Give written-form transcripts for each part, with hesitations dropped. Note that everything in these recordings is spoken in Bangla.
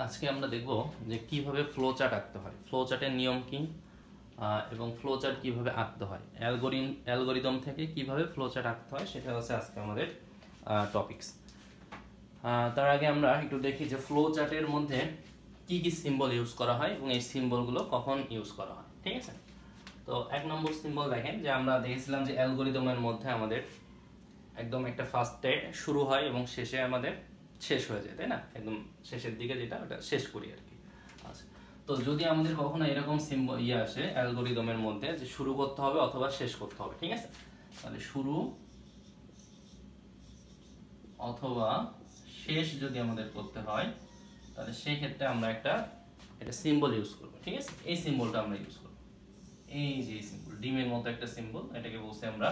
আজকে আমরা দেখব যে কিভাবে ফ্লো চার্ট আঁকতে হয়, ফ্লো চার্টের নিয়ম কি এবং ফ্লো চার্ট কিভাবে আঁকতে হয়, অ্যালগরিদম থেকে কিভাবে ফ্লো চার্ট আঁকতে হয় সেটা হচ্ছে আজকে আমাদের টপিকস। তার আগে আমরা একটু দেখি যে ফ্লো চার্টের মধ্যে কি কি সিম্বল ইউজ করা হয় এবং এই সিম্বলগুলো কখন ইউজ করা হয়। ঠিক আছে, তো 1 নম্বর সিম্বল দেখেন যে আমরা দেখেছিলাম যে অ্যালগরিদমের মধ্যে আমাদের একদম একটা ফার্স্টে শুরু হয় এবং শেষে আমাদের শেষ হয়ে যায়, তাই না? একদম শেষের দিকে যেটা ওটা শেষ করি আর কি। আচ্ছা, তো যদি আমাদের কখনো এরকম সিম্বল আসে অ্যালগরিদমের মধ্যে যে শুরু করতে হবে অথবা শেষ করতে হবে, ঠিক আছে, তাহলে শুরু অথবা শেষ যদি আমাদের করতে হয় তাহলে সেই ক্ষেত্রে আমরা একটা সিম্বল ইউজ করব। ঠিক আছে, এই সিম্বলটা আমরা ইউজ করব। এই যে সিম্বল ডিমের মতো একটা সিম্বল, এটাকে বলছি আমরা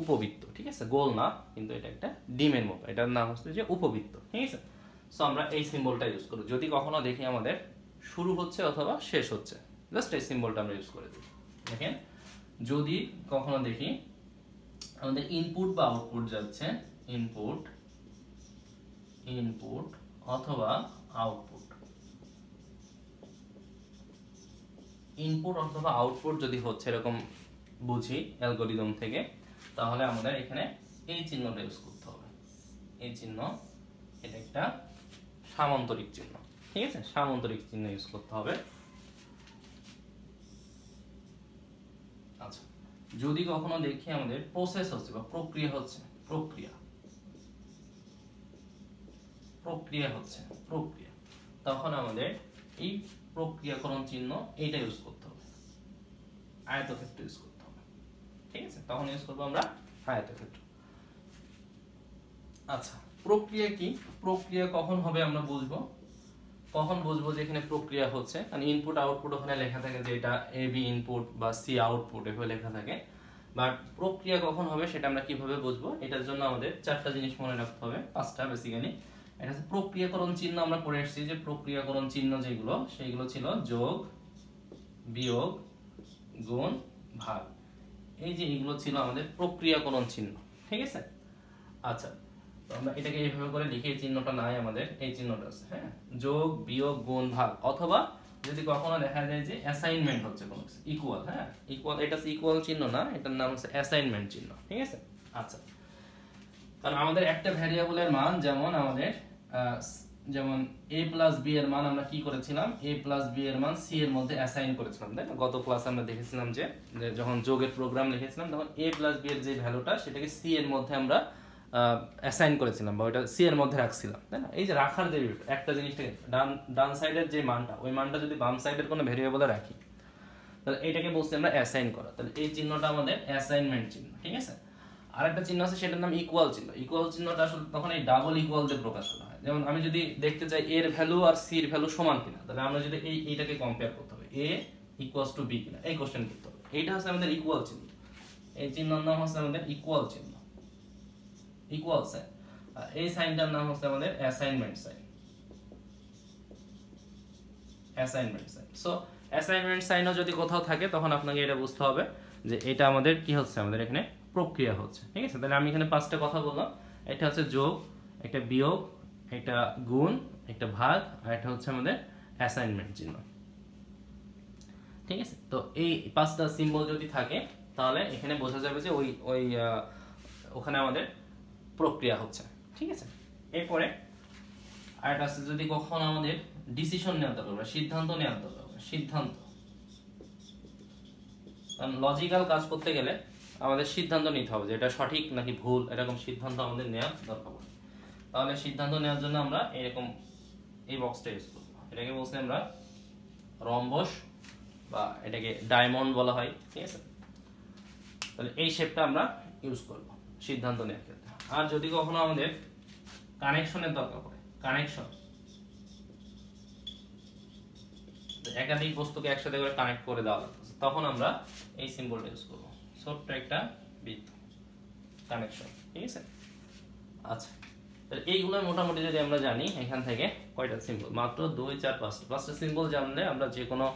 উপবৃত্ত। ঠিক আছে, গোল না, কিন্তু এটা একটা ডিমের মতো, এটার নাম হচ্ছে যে উপবৃত্ত। ঠিক আছে, সো আমরা এই সিম্বলটা ইউজ করব যদি কখনো দেখি আমাদের শুরু হচ্ছে অথবা শেষ হচ্ছে, জাস্ট এই সিম্বলটা আমরা ইউজ করে দিই। দেখেন, যদি কখনো দেখি আমাদের ইনপুট বা আউটপুট যাচ্ছে, ইনপুট ইনপুট অথবা আউটপুট, ইনপুট অথবা আউটপুট যদি হচ্ছে এরকম বুঝি অ্যালগরিদম থেকে, তাহলে আমাদের এখানে এই চিহ্নটা ইউজ করতে হবে। এই চিহ্ন, এটা একটা সামান্তরিক চিহ্ন। ঠিক আছে, সামান্তরিক চিহ্ন ইউজ করতে হবে। আচ্ছা, যদি কখনো দেখি আমাদের প্রসেস হচ্ছে বা প্রক্রিয়া হচ্ছে, প্রক্রিয়া হচ্ছে, প্রক্রিয়া, তখন আমাদের এই প্রক্রিয়াকরণ চিহ্ন এইটা ইউজ করতে হবে, আয়তক্ষেত্র ইউজ করতে হবে। ঠিক আছে, তখন ইউজ করবো আমরা আয়তক্ষেত্র। আচ্ছা, প্রক্রিয়া কি? প্রক্রিয়া কখন হবে আমরা বুঝবো, কখন বুঝবো যে এখানে প্রক্রিয়া হচ্ছে, কারণ ইনপুট আউটপুট ওখানে লেখা থাকে যে এটা এ বি ইনপুট বা সি আউটপুট এভাবে লেখা থাকে। বাট প্রক্রিয়া কখন হবে সেটা আমরা কিভাবে বুঝবো, এটার জন্য আমাদের 4টা জিনিস মনে রাখতে হবে, 5টা বেসিক্যালি। এটা হচ্ছে প্রক্রিয়াকরণ চিহ্ন। আমরা পড়ে এসেছি যে প্রক্রিয়াকরণ চিহ্ন যেগুলো, সেইগুলো ছিল যোগ, বিয়োগ, গুণ, ভাগ। এই যে এগুলো ছিল আমাদের প্রক্রিয়াকরণ চিহ্ন। ঠিক আছে, আচ্ছা, তো আমরা এটাকে এইভাবে করে লিখি, এই চিহ্নটা নাই আমাদের, এই চিহ্নটা আছে। হ্যাঁ, যোগ, বিয়োগ, গুণ, ভাগ, অথবা যদি কখনো দেখা যায় যে অ্যাসাইনমেন্ট হচ্ছে কোনো কিছু, ইকুয়াল। হ্যাঁ, ইকুয়াল, এটা ইকুয়াল চিহ্ন না, এটার নাম হচ্ছে অ্যাসাইনমেন্ট চিহ্ন। ঠিক আছে, আচ্ছা, কারণ আমাদের একটা ভ্যারিয়েবলের মান, যেমন আমাদের যেমন a প্লাস b এর মান আমরা কি করেছিলাম, a প্লাস b এর মান c এর মধ্যে অ্যাসাইন করেছিলাম, তাই না? গত ক্লাসে আমরা দেখেছিলাম যে যখন যোগের প্রোগ্রাম লিখেছিলাম তখন a প্লাস b এর যে ভ্যালুটা সেটাকে c এর মধ্যে আমরা অ্যাসাইন করেছিলাম বা ওটা c এর মধ্যে রাখছিলাম, তাই না? এই যে রাখার যে একটা জিনিসটাকে ডান সাইডের যে মানটা, ওই মানটা যদি বাম সাইডের কোনো ভ্যারিয়েবলে রাখি তাহলে এটাকে বলছি আমরা অ্যাসাইন করা। তাহলে এই চিহ্নটা আমাদের অ্যাসাইনমেন্ট চিহ্ন। ঠিক আছে, আরেকটা চিহ্ন আছে সেটার নাম ইকুয়াল চিহ্ন। ইকুয়াল চিহ্নটা আসলে তখন এই ডাবল ইকুয়াল দিয়ে প্রকাশ করা হয়। যেমন আমি যদি দেখতে চাই এর ভ্যালু আর সি এর ভ্যালু সমান কিনা, তাহলে আমরা যদি এইটাকে কম্পেয়ার করতে হবে, এ ইকুয়ালস টু বি কিনা, এই কোশ্চেন করতে হবে। এইটা হচ্ছে আমাদের ইকুয়াল চিহ্ন, এই চিহ্নের নাম হচ্ছে আমাদের ইকুয়াল চিহ্ন, ইকুয়াল সাইন। আর এই সাইনটার নাম হচ্ছে আমাদের assignment sign, assignment sign. So assignment সাইনও যদি কোথাও থাকে তখন আপনাকে এটা বুঝতে হবে যে এটা আমাদের কি হচ্ছে, আমাদের এখানে প্রক্রিয়া হচ্ছে। ঠিক আছে, তাহলে আমি এখানে 5টা কথা বললাম। এটা হচ্ছে যোগ, একটা বিয়োগ, একটা গুণ, একটা ভাগ, আর এটা হচ্ছে আমাদের অ্যাসাইনমেন্ট চিহ্ন। ঠিক আছে, তো এই 5টা সিম্বল যদি থাকে তাহলে এখানে বোঝা যাবে যে ওই ওই ওখানে আমাদের প্রক্রিয়া হচ্ছে। ঠিক আছে, এরপরে আরেকটা আছে, যদি কখন আমাদের ডিসিশন নেওয়ার দরকার, সিদ্ধান্ত নেওয়ার দরকার, সিদ্ধান্ত, কারণ লজিক্যাল কাজ করতে গেলে আমাদের সিদ্ধান্ত নিতে হবে যে এটা সঠিক নাকি ভুল, এরকম সিদ্ধান্ত আমাদের নেওয়ার দরকার পড়ে। তাহলে সিদ্ধান্ত নেওয়ার জন্য আমরা এরকম এই বক্সটা ইউজ করবো। এটাকে বলছি আমরা রম্বস বা এটাকে ডায়মন্ড বলা হয়। ঠিক আছে, তাহলে এই শেপটা আমরা ইউজ করব সিদ্ধান্ত নেওয়ার ক্ষেত্রে। আর যদি কখনো আমাদের কানেকশনের দরকার পড়ে, কানেকশন, একাধিক বস্তুকে একসাথে করে কানেক্ট করে দেওয়া লাগছে, তখন আমরা এই সিম্বলটা ইউজ করব, ছোট্ট একটা বৃত্ত, কানেকশন। ঠিক আছে, আচ্ছা, তাহলে এইগুলো মোটামুটি যদি আমরা জানি, এখান থেকে কয়টা সিম্বল, মাত্র 2 4 5টা সিম্বল জানলে আমরা যে কোনো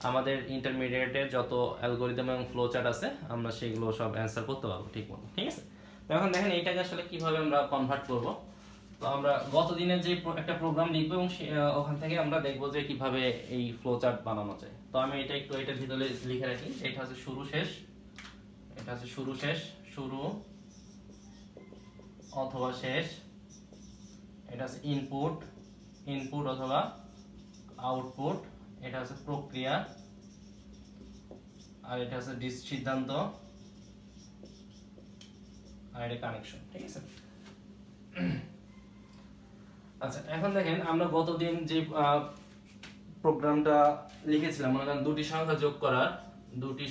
আমাদের ইন্টারমিডিয়েটের যত অ্যালগরিদম এবং ফ্লো চার্ট আছে আমরা সেগুলো সব অ্যান্সার করতে পারবো ঠিক মতো। ঠিক আছে, তো এখন দেখেন এইটাকে আসলে কিভাবে আমরা কনভার্ট করব। তো আমরা গত দিনের যে একটা প্রোগ্রাম লিখবো এবং ওখান থেকে আমরা দেখবো যে কিভাবে এই ফ্লো চার্ট বানানো যায়। তো আমি এটা একটু এটার ভিতরে লিখে রাখি। এটা হচ্ছে শুরু শেষ, এটা হচ্ছে শুরু শেষ, শুরু অথবা শেষ, এটা হচ্ছে ইনপুট, ইনপুট অথবা আউটপুট, এটা হচ্ছে প্রক্রিয়া, আর এটা হচ্ছে সিদ্ধান্ত, আর এটা কানেকশন। ঠিক আছে। আচ্ছা, এখন দেখেন আমরা গতদিন যে প্রোগ্রামটা লিখেছিলাম, মনে করেন দুটি সংখ্যা যোগ করার, দুটি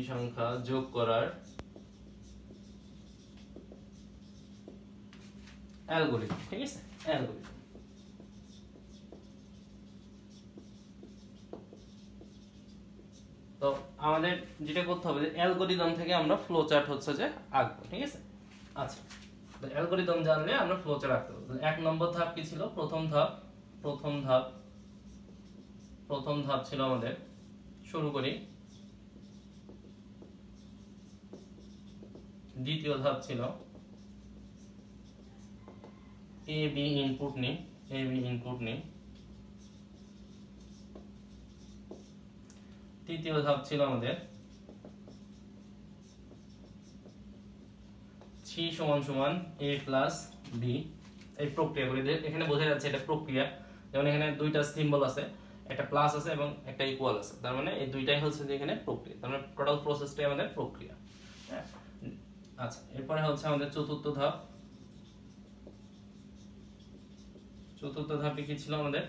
সংখ্যা যোগ করার অ্যালগরিদম। ঠিক আছে, অ্যালগরিদম। তো আমাদের যেটা করতে হবে যে অ্যালগরিদম থেকে আমরা ফ্লো চার্ট হচ্ছে যে আঁকবো। ঠিক আছে। আচ্ছা, তো অ্যালগরিদম জানলে আমরা ফ্লো চার্ট আঁকতে পারবো। এক নম্বর ধাপ কি ছিল? প্রথম ধাপ ছিল আমাদের, শুরু করি। দ্বিতীয় ধাপ ছিল এ বি ইনপুট নিই, তৃতীয় ধাপ ছিল আমাদের সি সমান সমান এ প্লাস বি। এই প্রক্রিয়া করে এখানে বোঝা যাচ্ছে এটা প্রক্রিয়া। যেমন এখানে দুইটা সিম্বল আছে, একটা প্লাস আছে এবং একটা ইকুয়াল আছে, তার মানে এই দুইটাই হচ্ছে যে এখানে প্রক্রিয়া, তার মানে টোটাল প্রসেসটাই আমাদের প্রক্রিয়া। হ্যাঁ। আচ্ছা, এরপরে হচ্ছে আমাদের চতুর্থ ধাপে কি ছিল আমাদের?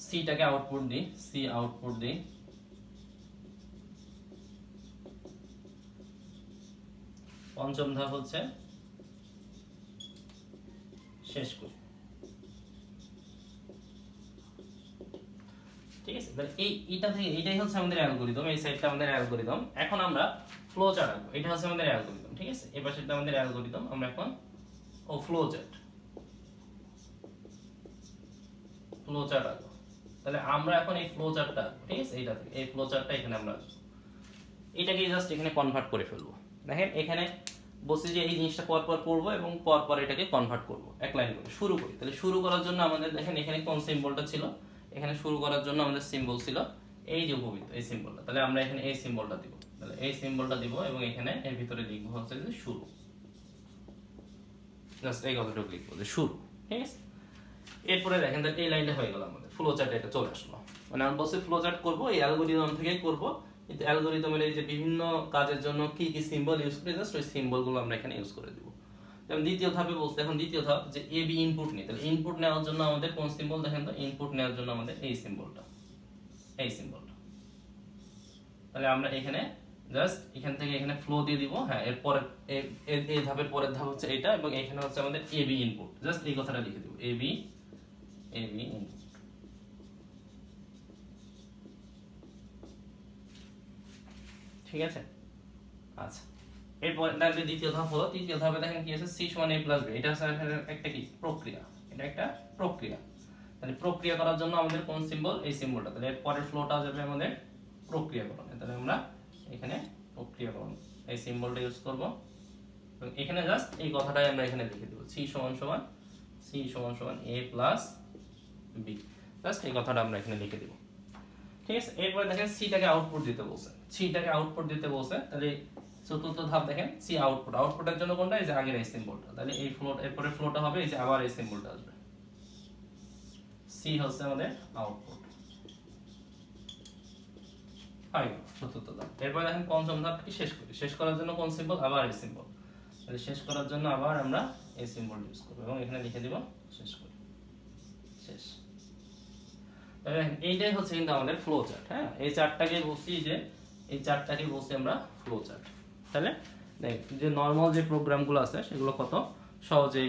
সিটাকে আউটপুট দিই, পঞ্চম ধাপ হচ্ছে শেষ করি। ঠিক আছে, এইটা থেকে এটাই হচ্ছে আমাদের অ্যালগরিদম, এই সাইডটা আমাদের অ্যালগরিদম। এখন আমরা ফ্লো চার্ট আঁকবো, এটা হচ্ছে আমাদের অ্যালগরিদম। ঠিক আছে, এই পাশেরটা আমাদের অ্যালগরিদম। আমরা এখন ফ্লো চার্ট আঁকবো। তাহলে আমরা এখন এই ফ্লো চার্টটা, ঠিক আছে, এইটা থেকে এই ফ্লো চার্টটা এখানে আমরা এটাকে জাস্ট এখানে কনভার্ট করে ফেলবো। দেখেন এখানে বসে যে এই জিনিসটা পরপর পড়বো এবং পরপর এটাকে কনভার্ট করবো এক লাইন করে। শুরু করি। তাহলে শুরু করার জন্য আমাদের দেখেন এখানে কোন সিম্বলটা ছিল? এখানে শুরু করার জন্য আমাদের সিম্বল ছিল এই যে উপবৃত্ত, এই সিম্বলটা। তাহলে আমরা এখানে এই সিম্বলটা দিব, তাহলে এই সিম্বলটা দিব এবং এখানে এর ভিতরে লিখবো হচ্ছে যে শুরু। জাস্ট এই কথাটুকু লিখবো যে শুরু। ঠিক আছে। এরপরে দেখেন তাহলে এই লাইনটা হয়ে গেল আমাদের ফ্লো চার্টে, এটা চলে আসলো। মানে আমরা বসে ফ্লো চার্ট করবো, এই অ্যালগরিদম থেকেই করবো। কিন্তু অ্যালগরিদমের এই যে বিভিন্ন কাজের জন্য কি কি সিম্বল ইউজ করি, জাস্ট ওই সিম্বলগুলো আমরা এখানে ইউজ করে দিব। যেমন দ্বিতীয় ধাপে বলতে, এখন দ্বিতীয় ধাপ যে এ বি ইনপুট নিই। তাহলে ইনপুট নেওয়ার জন্য আমাদের কোন সিম্বল? দেখেন তো, ইনপুট নেওয়ার জন্য আমাদের এই সিম্বলটা। তাহলে আমরা এখানে জাস্ট এখান থেকে এখানে ফ্লো দিয়ে দিব। হ্যাঁ, এরপরে এই ধাপের পরের ধাপ হচ্ছে এটা, এবং এখানে হচ্ছে আমাদের এ বি ইনপুট। জাস্ট এই কথাটা লিখে দিব, এ বি ইনপুট। ঠিক আছে। আচ্ছা, এরপর দ্বিতীয় ধাপ হলো, তৃতীয় ধাপে দেখেন কি আছে? সি সমান এ প্লাস বি। এটা হচ্ছে একটা কি প্রক্রিয়া, এটা একটা প্রক্রিয়া। তাহলে প্রক্রিয়া করার জন্য আমাদের কোন সিম্বল? এই সিম্বলটা। তাহলে পরের ফ্লোটা যাবে আমাদের প্রক্রিয়াকরণ। তাহলে আমরা এখানে প্রক্রিয়াকরণ এই সিম্বলটা ইউজ করব এবং এখানে জাস্ট এই কথাটাই আমরা এখানে লিখে দেব, সি সমান সমান এ প্লাস বি। জাস্ট এই কথাটা আমরা এখানে লিখে দেব। ঠিক আছে। এরপরে দেখেন সিটাকে আউটপুট দিতে বলছে, তাহলে চতুর্থ ধাপ দেখেন সি আউটপুটের জন্য কোনটা? এই যে আগের এই সিম্বলটা। তাহলে এই ফ্লো, এরপরে ফ্লোটা হবে এই যে আবার এই সিম্বলটা আসবে, সি হচ্ছে আমাদের আউটপুট। চতুর্থ ধাপ। এরপরে দেখেন পঞ্চম ধাপ কি? শেষ করার জন্য কোন সিম্বল? আবার এই সিম্বল। তাহলে শেষ করার জন্য আবার আমরা এই সিম্বল ইউজ করব এবং এখানে লিখে দিব শেষ। এইটাই হচ্ছে কিন্তু আমাদের ফ্লো চার্ট। হ্যাঁ, এই চার্টটাকে বলছি আমরা ফ্লো চার্ট। তাহলে যে নরমাল যে প্রোগ্রামগুলো আছে সেগুলো কত সহজেই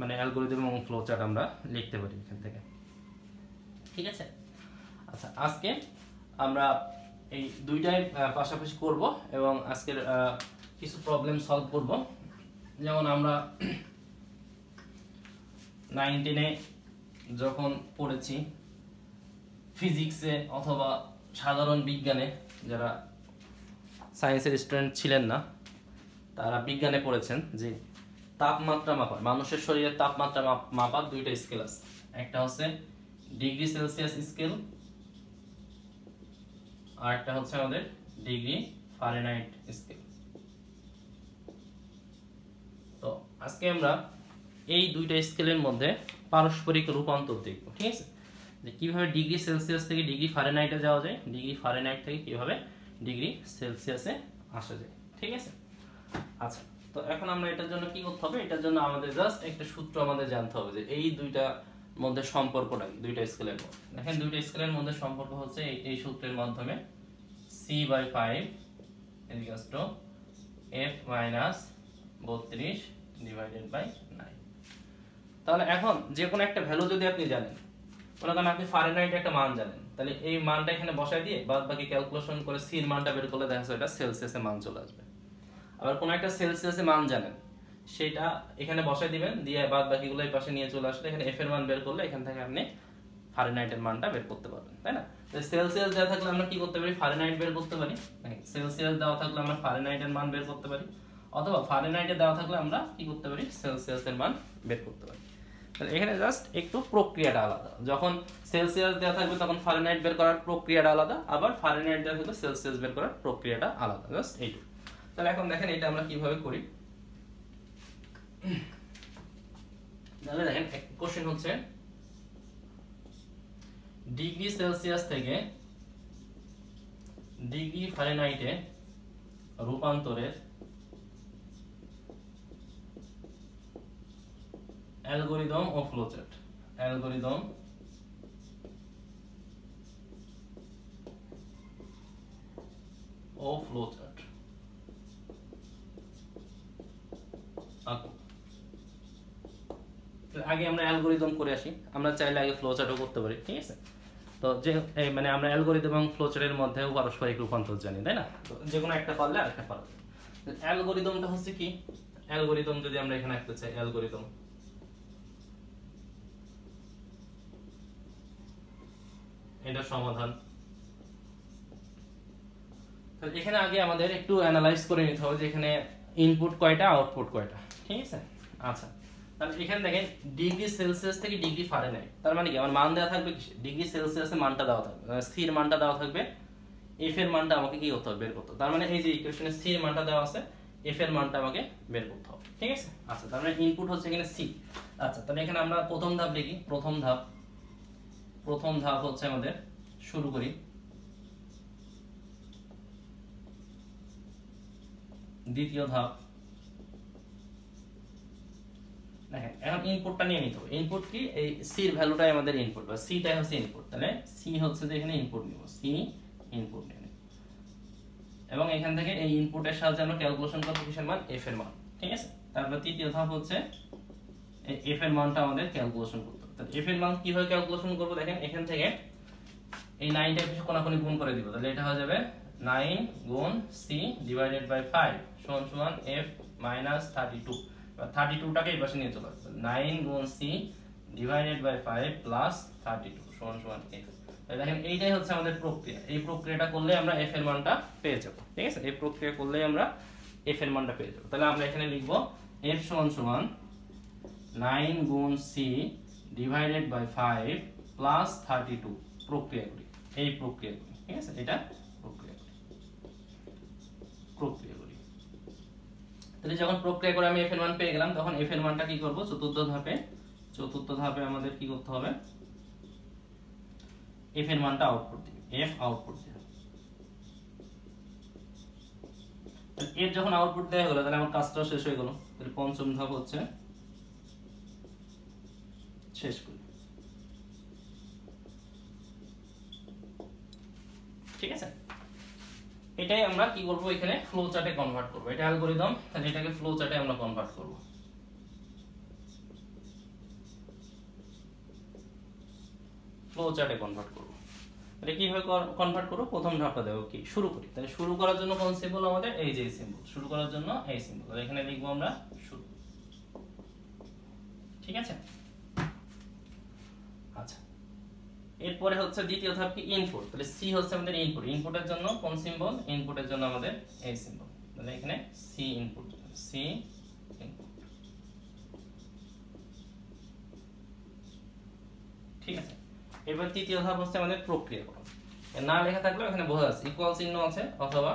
মানে অ্যালগরিদম এবং ফ্লো চার্ট আমরা লিখতে পারি এখান থেকে। ঠিক আছে। আচ্ছা, আজকে আমরা এই দুইটাই পাশাপাশি করব এবং আজকের কিছু প্রবলেম সলভ করব। যেমন আমরা 9-10-এ যখন পড়েছি ফিজিক্সে অথবা সাধারণ বিজ্ঞানে, যারা সায়েন্সের স্টুডেন্ট ছিলেন না তারা বিজ্ঞানে পড়েছেন যে তাপমাত্রা মাপা, মানুষের শরীরের তাপমাত্রা মাপার দুইটা স্কেল আছে, একটা হচ্ছে ডিগ্রি সেলসিয়াস স্কেল আর একটা হচ্ছে আমাদের ডিগ্রি ফারেনহাইট স্কেল। তো আজকে আমরা এই দুইটা স্কেলের মধ্যে পারস্পরিক রূপান্তর দেখব, ঠিক আছে, যে কিভাবে ডিগ্রি সেলসিয়াস থেকে ডিগ্রি ফারেনহাইটে যাওয়া যায়, ডিগ্রি ফারেনহাইট থেকে কিভাবে ডিগ্রি সেলসিয়াসে আসা যায়, ঠিক আছে। আচ্ছা, তো এখন আমরা এটার জন্য কি করতে হবে, এটার জন্য আমাদের জাস্ট একটা সূত্র আমাদের জানতে হবে যে এই দুইটা মধ্যে সম্পর্কটা কি, দুইটা স্কেলের মধ্যে। দেখেন দুইটা স্কেলের মধ্যে সম্পর্ক হচ্ছে এই সূত্রের মাধ্যমে c/5 = f - 32 / 9। তাহলে এখন যে কোনো একটা ভ্যালু যদি আপনি জানেন, মনে করেন আপনি ফারেনহাইটে একটা মান জানেন, তাহলে এই মানটা এখানে বসায় দিয়ে বাদ বাকি ক্যালকুলেশন করে সি এর মানটা বের করলে দেখা যাচ্ছে এটা সেলসিয়াসে মান চলে আসবে। আবার কোন একটা সেলসিয়াসে মান জানেন, সেটা এখানে বসায় দিবেন, দিয়ে বাদ বাকিগুলো এই পাশে নিয়ে চলে আসলে এখানে এফ এর মান বের করলে এখান থেকে আপনি ফারেনহাইটের মানটা বের করতে পারবেন, তাই না। সেলসিয়াস দেওয়া থাকলে আমরা কি করতে পারি, ফারেনহাইট বের করতে পারি। সেলসিয়াস দেওয়া থাকলে আমরা ফারেনহাইটের মান বের করতে পারি, অথবা ফারেনহাইটে দেওয়া থাকলে আমরা কি করতে পারি, সেলসিয়াসের মান বের করতে পারি। তাহলে এখানে জাস্ট একটু প্রক্রিয়াটা আলাদা, যখন সেলসিয়াস দেওয়া থাকবে তখন ফারেনহাইট বের করার প্রক্রিয়াটা আলাদা, আবার ফারেনহাইট দেওয়া থাকলে সেলসিয়াস বের করার প্রক্রিয়াটা আলাদা, জাস্ট এইটুকু। তাহলে এখন দেখেন এটা আমরা কিভাবে করি। তাহলে দেখেন কোশ্চেন হচ্ছে ডিগ্রি সেলসিয়াস থেকে ডিগ্রি ফারেনহাইটে রূপান্তরের অ্যালগরিদম ও ফ্লোচার্ট। অ্যালগরিদম ও ফ্লোচার্ট। আগে আমরা অ্যালগরিদম করে আসি, আমরা চাইলে আগে ফ্লোচার্টও করতে পারি, ঠিক আছে। তো যে মানে আমরা অ্যালগরিদম এবং ফ্লোচার্টের মধ্যেও পারস্পরিক রূপান্তর জানি, তাই না। তো যে কোনো একটা পারলে আরেকটা পারবে। অ্যালগরিদমটা হচ্ছে কি, অ্যালগরিদম যদি আমরা এখানে আঁকতে চাই, অ্যালগরিদম এটা সমাধান। তাহলে এখানে আগে আমাদের একটু অ্যানালাইজ করে নিতে হবে যে এখানে ইনপুট কয়টা, আউটপুট কয়টা, ঠিক আছে। আচ্ছা, তাহলে এখানে দেখেন ডিগ্রি সেলসিয়াস থেকে ডিগ্রি ফারেনহাইট, তার মানে কি আমার মান দেওয়া থাকবে কি, ডিগ্রি সেলসিয়াসে মানটা দেওয়া থাকবে, স্থির মানটা দেওয়া থাকবে, এফ এর মানটা আমাকে কি করতে হবে, বের করতে হবে। তার মানে এই যে ইকুয়েশনে সি এর মানটা দেওয়া আছে, এফ এর মানটা আমাকে বের করতে হবে, ঠিক আছে। আচ্ছা, তার মানে ইনপুট হচ্ছে এখানে সি। আচ্ছা, তাহলে এখানে আমরা প্রথম ধাপ লিখি। প্রথম ধাপ হচ্ছে আমাদের, শুরু করি। দ্বিতীয় ধাপ, দেখেন এখন ইনপুটটা নিয়ে নিতে হবে। ইনপুট কি, এই সি এর ভ্যালুটাই আমাদের ইনপুট, বা সিটাই হচ্ছে ইনপুট। তাহলে সি হচ্ছে যে এখানে ইনপুট নিব, সি ইনপুট নিয়ে নেব, এবং এখান থেকে এই ইনপুটের সাহায্যে আমরা ক্যালকুলেশন করব কিসের মান, এফ এর মান, ঠিক আছে। তারপর তৃতীয় ধাপ হচ্ছে এই এফ এর মানটা আমাদের ক্যালকুলেশন করতে হবে। তাহলে এফ এর মান কিভাবে ক্যালকুলেশন করব, দেখেন এখান থেকে এই 9টা কিছু কোনাকুনি গুণ করে দিব, তাহলে এটা হয়ে যাবে 9 গুণ সি ডিভাইডেড বাই 5 সমান এফ মাইনাস 32। 32টাকে এই পাশে নিয়ে চলে আসবে, 9 গুণ সি ডিভাইডেড বাই 5 প্লাস 32 সমান এফ। দেখেন এইটাই হচ্ছে আমাদের প্রক্রিয়া। এই প্রক্রিয়াটা করলে আমরা এফ এর মানটা পেয়ে যাব, ঠিক আছে। এই প্রক্রিয়া করলে আমরা এফ এর মানটা পেয়ে যাব। তাহলে আমরা এখানে লিখব এফ সমান 9 গুণ সি ডিভাইডেড বাই 5 প্লাস 32। প্রক্রিয়াগুলি, এই প্রক্রিয়াগুলি, ঠিক আছে, এটা প্রক্রিয়াগুলি। তাহলে যখন প্রক্রিয়া করে আমি এফ এর মান পেয়ে গেলাম, তখন এফ এর মানটা কি করব, চতুর্থ ধাপে আমাদের কি করতে হবে, এফ এর মানটা আউটপুট দিবে, এফ আউটপুট দিবে। এফ যখন আউটপুট দেওয়া হলো, তাহলে আমার কাজটা শেষ হয়ে গেল। তাহলে পঞ্চম ধাপ হচ্ছে শেষ করি, ঠিক আছে। এটাই আমরা কি করব, এখানে ফ্লো চার্টে কনভার্ট করব। এটা অ্যালগরিদম, তাহলে এটাকে ফ্লো চার্টে আমরা কনভার্ট করব। ফ্লো চার্টে কনভার্ট করব। তাহলে কিভাবে কনভার্ট করব, প্রথম ধাপটা দেব কি, শুরু করি। তাহলে শুরু করার জন্য কোন সিম্বল আমাদের, এই যে সিম্বল, শুরু করার জন্য এই সিম্বল। তাহলে এখানে লিখব আমরা শুরু, ঠিক আছে। আচ্ছা, এরপরে হচ্ছে দ্বিতীয় ধাপ কি, ইনপুট। তাহলে সি হচ্ছে আমাদের ইনপুট। ইনপুটের জন্য কোন সিম্বল, ইনপুটের জন্য আমাদের এই সিম্বল। তাহলে এখানে সি ইনপুট সি ঠিক আছে। এবার তৃতীয় ধাপ হচ্ছে আমাদের প্রক্রিয়াকরণ। না লেখা থাকলেও এখানে বোঝা যাচ্ছে ইকুয়াল চিহ্ন আছে অথবা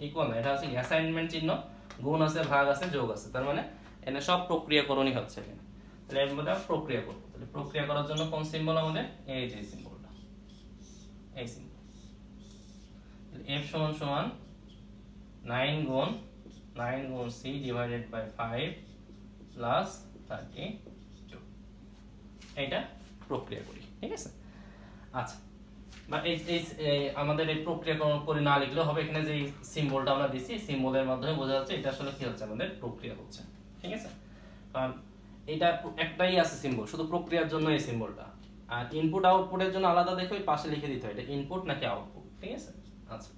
ইকুয়াল না, এটা হচ্ছে অ্যাসাইনমেন্ট চিহ্ন, গুণ আছে, ভাগ আছে, যোগ আছে, তার মানে এখানে সব প্রক্রিয়াকরণই হচ্ছে এখানে। তাহলে এর মধ্যে আমরা প্রক্রিয়া করব। তাহলে প্রক্রিয়া করার জন্য কোন সিম্বল আমাদের? এই যে সিম্বলটা, এই সিম্বল। f সমান সমান 9 গুণ c ডিভাইডেড বাই 5 প্লাস 32, এটা প্রক্রিয়া করি, ঠিক আছে। আচ্ছা, বা এই আমাদের এই প্রক্রিয়াকরণ করে না লিখলেও হবে, এখানে যে সিম্বলটা আমরা দিছি সিম্বলের মাধ্যমে বোঝা যাচ্ছে এটা আসলে কি হচ্ছে, আমাদের প্রক্রিয়া হচ্ছে, ঠিক আছে। কারণ এটা একটাই আছে সিম্বল, শুধু প্রক্রিয়ার জন্য এই সিম্বলটা, আর ইনপুট আউটপুটের জন্য আলাদা দেখে ওই পাশে লিখে দিতে হয় এটা ইনপুট নাকি আউটপুট, ঠিক আছে। আচ্ছা,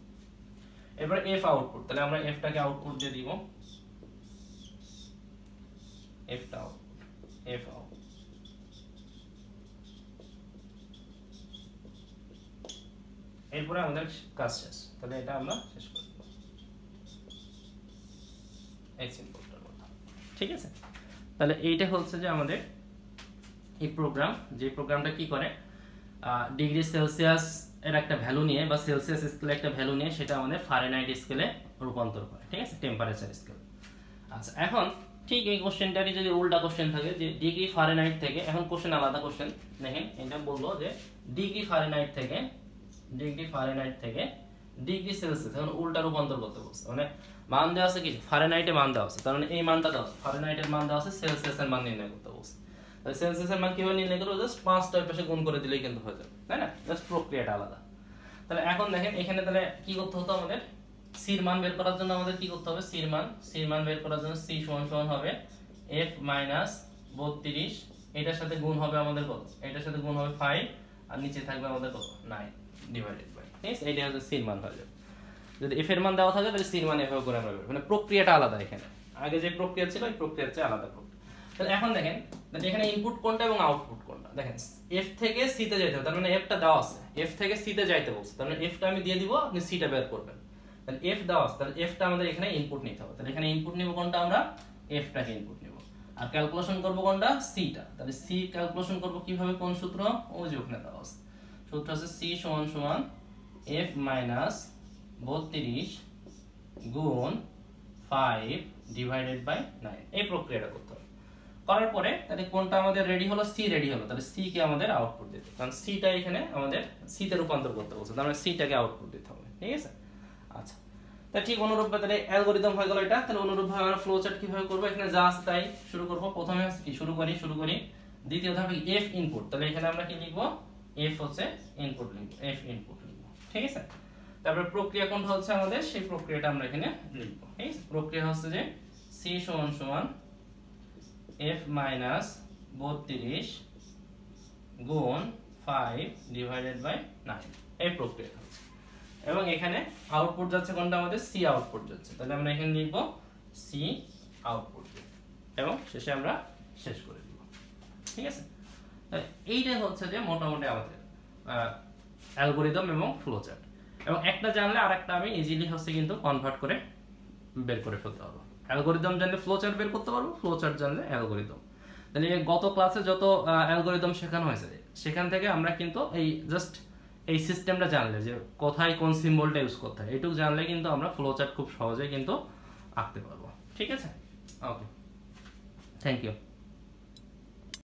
এবার এফ আউটপুট, তাহলে আমরা এফটাকে আউটপুট দিয়ে দিব, এফটা আউটপুট, এফ আউট। এরপরে আমাদের কাজ শেষ, তাহলে এটা আমরা শেষ করে দেব এই সিম্বলটার মধ্যে, ঠিক আছে। তাহলে এইটা হচ্ছে যে আমাদের এই প্রোগ্রাম, যে প্রোগ্রামটা কি করে ডিগ্রি সেলসিয়াস এর একটা ভ্যালু নিয়ে বা সেলসিয়াস স্কেলে একটা ভ্যালু নিয়ে সেটা আমাদের ফারেনহাইট স্কেলে রূপান্তর করে, ঠিক আছে, টেম্পারেচার স্কেল। আচ্ছা, এখন ঠিক এই কোশ্চেনটারই যদি উল্টা কোশ্চেন থাকে যে ডিগ্রি ফারেনহাইট থেকে, এখন কোশ্চেন আলাদা কোশ্চেন দেখেন, এটা বললো যে ডিগ্রি ফারেনহাইট থেকে ডিগ্রি সেলসিয়াস, এখন উল্টা রূপান্তর করতে বলছে, মানে মান দেওয়া আছে কি ফারেনহাইটে মান দেওয়া আছে, তার মানে এই মানটা দেওয়া আছে, ফারেনহাইটের মান দেওয়া আছে, সেলসিয়াসের মান নির্ণয় করতে বলছে। তাহলে সেলসিয়াসের মান কিভাবে নির্ণয় করব? জাস্ট 5টার পাশে গুণ করে দিলেই কিন্তু হয়ে যাবে, তাই না? জাস্ট প্রক্রিয়াটা আলাদা। তাহলে এখন দেখেন এখানে তাহলে কি করতে হতো আমাদের? সির মান বের করার জন্য আমাদের কি করতে হবে? সির মান বের করার জন্য সি সমান সমান হবে f মাইনাস 32, এটার সাথে গুণ হবে আমাদের কত? এটার সাথে গুণ হবে 5, আর নিচে থাকবে আমাদের কত? 9 ডিভাইডেড বাই, ঠিক আছে, এইটা হচ্ছে সির মান হয়ে যাবে। যদি f এর মান দেওয়া থাকে তাহলে সির মান এভাবে করে আমরা বের, মানে প্রক্রিয়াটা আলাদা, এখানে আগে যে প্রক্রিয়া ছিল ওই প্রক্রিয়ার চেয়ে আলাদা প্রক্রিয়া। তাহলে এখন দেখেন এখানে ইনপুট কোনটা এবং আউটপুট কোনটা, দেখেন f থেকে c তে যাইতে হবে, তার মানে f টা দেওয়া আছে, f থেকে c তে যাইতে বলছে, তার মানে f টা আমি দিয়ে দিব, আপনি c টা বের করবেন। তাহলে f দেওয়া আছে, তাহলে f টা আমাদের এখানে ইনপুট নিতে হবে, তাহলে এখানে ইনপুট নিব কোনটা? আমরা f টাকে ইনপুট নিব, আর ক্যালকুলেশন করব কোনটা? c টা। তাহলে c ক্যালকুলেশন করব কিভাবে, কোন সূত্র? ওই যে ওখানে দেওয়া আছে, সূত্র আছে c সমান সমান f মাইনাস 32 গুণ 5 ডিভাইডেড বাই 9, এই প্রক্রিয়াটা করতে হবে। করার পরে তাহলে কোনটা আমাদের রেডি হলো? সি রেডি হলো, তাহলে সি কে আমাদের আউটপুট দিতে, কারণ সি টা এখানে আমাদের সি তে রূপান্তর করতে বলছে, তার মানে সি টাকে আউটপুট দিতে হবে, ঠিক আছে। আচ্ছা, তাহলে ঠিক অনুরূপভাবে তাহলে অ্যালগরিদম হয়ে গেল এটা। তাহলে অনুরূপভাবে আমরা ফ্লো চার্ট কিভাবে করব? এখানে যা আছে তাই শুরু করব। প্রথমে কি শুরু করি দ্বিতীয় ধাপে এফ ইনপুট, তাহলে এখানে আমরা কি লিখব? এফ হচ্ছে ইনপুট লিখব, এফ ইনপুট লিখব, ঠিক আছে। তারপরে প্রক্রিয়া কোনটা হচ্ছে আমাদের, সেই প্রক্রিয়াটা আমরা এখানে লিখব, ঠিক আছে। প্রক্রিয়া হচ্ছে যে সি সমান সমান f মাইনাস 32 গুণ 5 ডিভাইডেড বাই 9, এই প্রক্রিয়া হচ্ছে। এবং এখানে আউটপুট যাচ্ছে কোনটা? আমাদের সি আউটপুট যাচ্ছে, তাহলে আমরা এখানে লিখব সি আউটপুট এবং শেষে আমরা শেষ করে দিব, ঠিক আছে। তাহলে এইটাই হচ্ছে যে মোটামুটি আমাদের অ্যালগরিদম এবং ফ্লো চার্ট। এবং একটা জানলে আরেকটা আমি ইজিলি হচ্ছে কিন্তু কনভার্ট করে বের করে ফেলতে পারবো। অ্যালগরিদম জানলে ফ্লো চার্ট বের করতে পারবো, ফ্লো চার্ট জানলে অ্যালগরিদম। তাহলে গত ক্লাসে যত অ্যালগরিদম শেখানো হয়েছে সেখান থেকে আমরা কিন্তু এই জাস্ট এই সিস্টেমটা জানলে যে কোথায় কোন সিম্বলটা ইউজ করতে হয়, এইটুকু জানলে কিন্তু আমরা ফ্লো চার্ট খুব সহজেই কিন্তু আঁকতে পারবো, ঠিক আছে। ওকে, থ্যাংক ইউ।